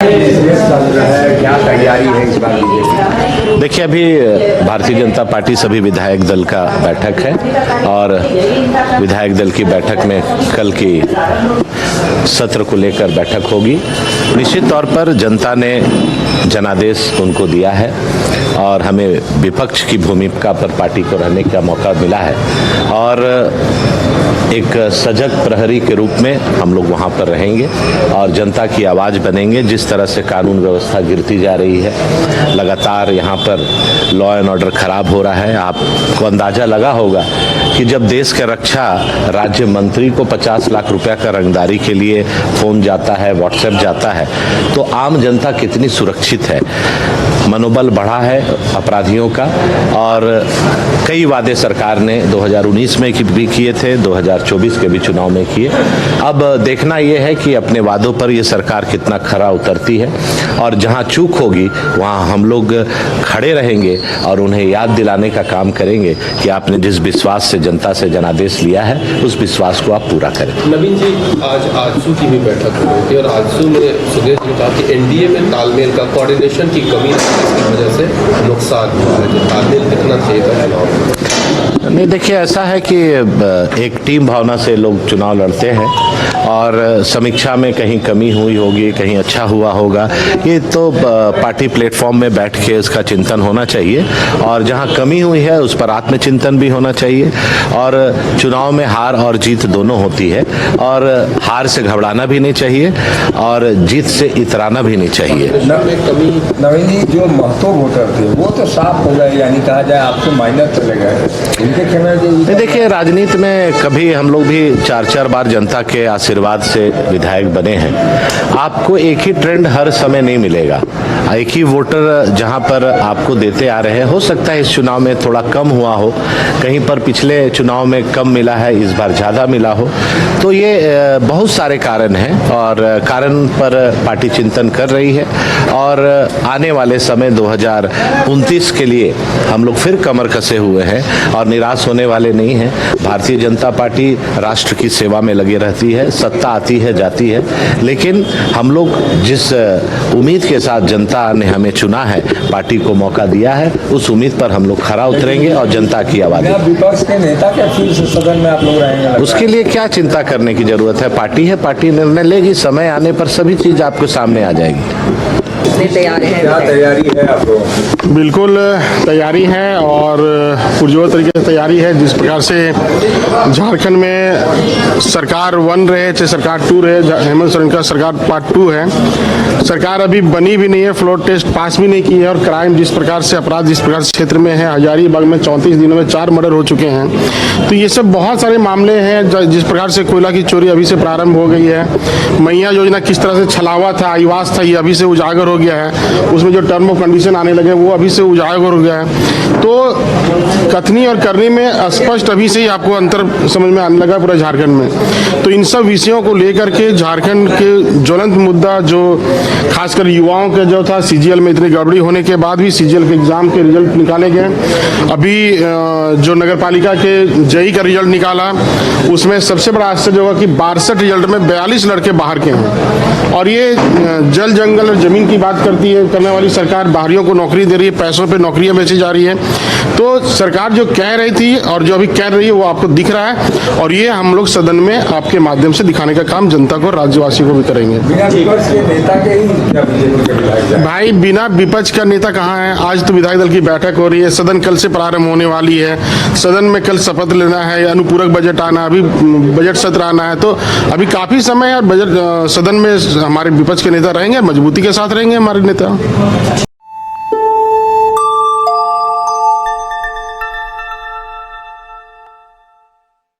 क्या तैयारी है इस बार बीजेपी? देखिए, अभी भारतीय जनता पार्टी सभी विधायक दल का बैठक है और विधायक दल की बैठक में कल की सत्र को लेकर बैठक होगी। निश्चित तौर पर जनता ने जनादेश उनको दिया है और हमें विपक्ष की भूमिका पर पार्टी को रहने का मौका मिला है और एक सजग प्रहरी के रूप में हम लोग वहाँ पर रहेंगे और जनता की आवाज़ बनेंगे। जिस तरह से कानून व्यवस्था गिरती जा रही है, लगातार यहाँ पर लॉ एंड ऑर्डर खराब हो रहा है। आपको अंदाज़ा लगा होगा कि जब देश के रक्षा राज्य मंत्री को 50 लाख रुपया का रंगदारी के लिए फ़ोन जाता है, व्हाट्सएप जाता है, तो आम जनता कितनी सुरक्षित है। मनोबल बढ़ा है अपराधियों का और कई वादे सरकार ने 2019 में भी किए थे, 2024 के भी चुनाव में किए। अब देखना यह है कि अपने वादों पर ये सरकार कितना खरा उतरती है और जहां चूक होगी वहां हम लोग खड़े रहेंगे और उन्हें याद दिलाने का काम करेंगे कि आपने जिस विश्वास से जनता से जनादेश लिया है उस विश्वास को आप पूरा करें। नवीन जी, आज आजसू की भी बैठक हो रही थी और आजसू में सुदेश ने कहा कि एनडीए में तालमेल का, कोऑर्डिनेशन की कमी की वजह से नुकसान हुआ है, जो तालमेल कितना चाहिए था चुनाव। नहीं, देखिए, ऐसा है कि एक टीम भावना से लोग चुनाव लड़ते हैं और समीक्षा में कहीं कमी हुई होगी, कहीं अच्छा हुआ होगा, ये तो पार्टी प्लेटफॉर्म में बैठ के इसका चिंतन होना चाहिए और जहां कमी हुई है उस पर आत्मचिंतन भी होना चाहिए। और चुनाव में हार और जीत दोनों होती है और हार से घबराना भी नहीं चाहिए और जीत से इतराना भी नहीं चाहिए। नवीन जी, जो महतो वोटर थे वो तो साफ हो गए, यानी कहा जाए आपको माइनस चले गए। देखिए, राजनीति में कभी हम लोग भी 4-4 बार जनता के आशीर्वाद से विधायक बने हैं। आपको एक ही ट्रेंड हर समय नहीं मिलेगा, एक ही वोटर जहां पर आपको देते आ रहे हैं। हो सकता है इस चुनाव में थोड़ा कम हुआ हो, कहीं पर पिछले चुनाव में कम मिला है, इस बार ज़्यादा मिला हो, तो ये बहुत सारे कारण हैं और कारण पर पार्टी चिंतन कर रही है और आने वाले समय 2029 के लिए हम लोग फिर कमर कसे हुए हैं और निराश होने वाले नहीं हैं। भारतीय जनता पार्टी राष्ट्र की सेवा में लगी रहती है, सत्ता आती है जाती है, लेकिन हम लोग जिस उम्मीद के साथ जनता ने हमें चुना है, पार्टी को मौका दिया है, उस उम्मीद पर हम लोग खरा उतरेंगे और जनता की आवाज़। विपक्ष के नेता क्या फिर से सदन में आप लोग रहेंगे? उसके लिए क्या चिंता करने की जरूरत है? पार्टी है, पार्टी निर्णय लेगी, समय आने पर सभी चीज आपको सामने आ जाएगी। क्या तैयारी है आप लोगों? बिल्कुल तैयारी है और पुरजोर तरीके से तैयारी है। जिस प्रकार से झारखंड में सरकार 1 रहे, चाहे सरकार 2 रहे, हेमंत सोरेन का सरकार पार्ट 2 है, सरकार अभी बनी भी नहीं है, फ्लोर टेस्ट पास भी नहीं की है और क्राइम जिस प्रकार से, अपराध जिस प्रकार से क्षेत्र में है, हजारीबाग में 34 दिनों में 4 मर्डर हो चुके हैं। तो ये सब बहुत सारे मामले हैं। जिस प्रकार से कोयला की चोरी अभी से प्रारंभ हो गई है, मैया योजना किस तरह से छलावा था, आईवास था, ये अभी से उजागर हो गया है, उसमें जो टर्म ऑफ कंडीशन आने लगे वो अभी से उजागर हो गया है। तो कथनी और करनी में स्पष्ट अभी से ही आपको अंतर समझ में आने लगा पूरा झारखंड में। तो इन सब विषयों को लेकर के झारखंड के ज्वलंत मुद्दा, जो खासकर युवाओं के जो था, सीजीएल में इतनी गड़बड़ी होने के बाद भी सीजीएल के एग्जाम के रिजल्ट निकाले गए। अभी जो नगर पालिका के जेई का रिजल्ट निकाला, उसमें सबसे बड़ा आश्चर्य होगा कि 62 रिजल्ट में 42 लड़के बाहर के हैं। और ये जल जंगल और जमीन की बात करने वाली सरकार बाहरियों को नौकरी दे रही है, पैसों पे नौकरियां बेची जा रही है। तो सरकार जो कह रही थी और जो अभी कह रही है वो आपको दिख रहा है और ये हम लोग सदन में आपके माध्यम से दिखाने का काम जनता को, राज्यवासियों को भी करेंगे। बिना विपक्ष के नेता के ही भाई, बिना विपक्ष का नेता कहाँ है? आज तो विधायक दल की बैठक हो रही है, सदन कल से प्रारंभ होने वाली है, सदन में कल शपथ लेना है, अनुपूरक बजट आना, अभी बजट सत्र आना है, तो अभी काफी समय है और बजट सदन में हमारे विपक्ष के नेता रहेंगे, मजबूती के साथ रहेंगे हमारे नेता।